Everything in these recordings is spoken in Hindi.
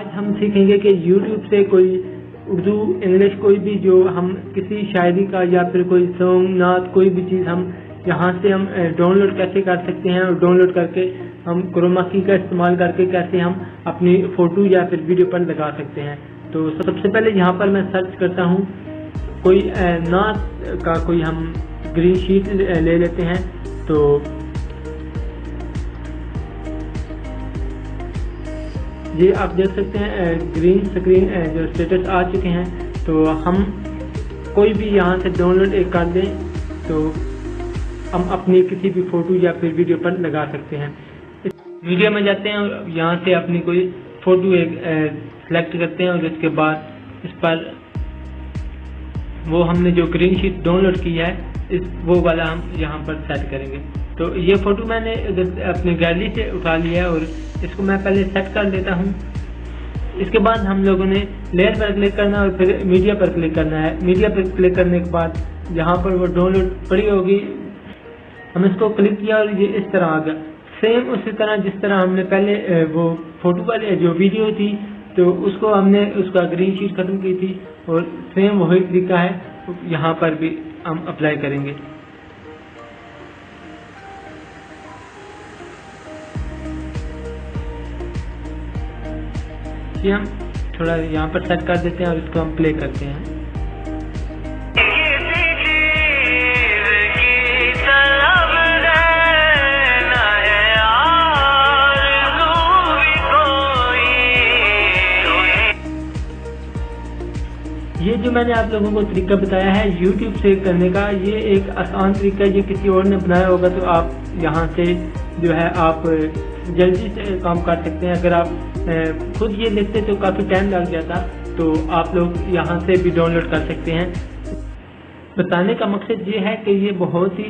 आज हम सीखेंगे कि YouTube से कोई उर्दू इंग्लिश कोई भी जो हम किसी शायरी का या फिर कोई सॉन्ग नात कोई भी चीज़ हम यहाँ से हम डाउनलोड कैसे कर सकते हैं और डाउनलोड करके हम क्रोमा की का इस्तेमाल करके कैसे हम अपनी फ़ोटो या फिर वीडियो पर लगा सकते हैं। तो सबसे पहले यहाँ पर मैं सर्च करता हूँ कोई नात का कोई हम ग्रीन शीट ले लेते हैं। तो ये आप देख सकते हैं ग्रीन स्क्रीन जो स्टेटस आ चुके हैं। तो हम कोई भी यहाँ से डाउनलोड एक कर दें तो हम अपनी किसी भी फ़ोटो या फिर वीडियो पर लगा सकते हैं। मीडिया में जाते हैं और यहाँ से अपनी कोई फ़ोटो एक सेलेक्ट करते हैं और इसके बाद इस पर वो हमने जो ग्रीन शीट डाउनलोड की है वो वाला हम यहाँ पर सेट करेंगे। तो ये फ़ोटो मैंने अपनी गैलरी से उठा लिया है और इसको मैं पहले सेट कर लेता हूँ। इसके बाद हम लोगों ने लेयर पर क्लिक करना है और फिर मीडिया पर क्लिक करना है। मीडिया पर क्लिक करने के बाद जहाँ पर वो डाउनलोड पड़ी होगी हम इसको क्लिक किया और ये इस तरह आ गया। सेम उसी तरह जिस तरह हमने पहले वो फ़ोटो वाली जो वीडियो थी तो उसको हमने उसका ग्रीन शीट ख़त्म की थी और सेम वही तरीका है यहाँ पर भी हम अप्लाई करेंगे। ये हम थोड़ा यहाँ पर सेट कर देते हैं और इसको हम प्ले करते हैं। ये जो मैंने आप लोगों को तरीका बताया है YouTube से करने का, ये एक आसान तरीका है। ये किसी और ने बनाया होगा तो आप यहाँ से जो है आप जल्दी से काम कर सकते हैं। अगर आप खुद ये लिखते तो काफ़ी टाइम लग जाता, तो आप लोग यहाँ से भी डाउनलोड कर सकते हैं। बताने का मकसद ये है कि ये बहुत ही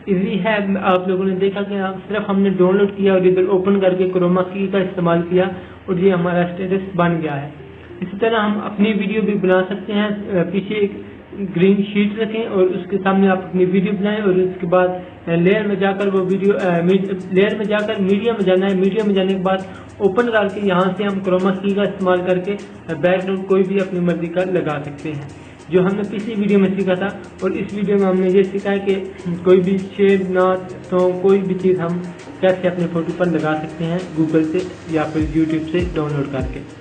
इजी है। आप लोगों ने देखा कि सिर्फ हमने डाउनलोड किया और इधर ओपन करके क्रोमा की का इस्तेमाल किया और ये हमारा स्टेटस बन गया है। इसी तरह हम अपनी वीडियो भी बना सकते हैं। पीछे एक ग्रीन शीट रखें और उसके सामने आप अपनी वीडियो बनाएं और उसके बाद लेयर में जाकर वो वीडियो लेयर में जाकर मीडिया में जाना है। मीडिया में जाने के बाद ओपन करके यहाँ से हम क्रोमा की का इस्तेमाल करके बैकग्राउंड कोई भी अपनी मर्जी का लगा सकते हैं, जो हमने पिछली वीडियो में सीखा था। और इस वीडियो में हमने ये सीखा है कि कोई भी शेर नात सॉन्ग कोई भी चीज़ हम कैसे अपने फ़ोटो पर लगा सकते हैं गूगल से या फिर YouTube से डाउनलोड करके।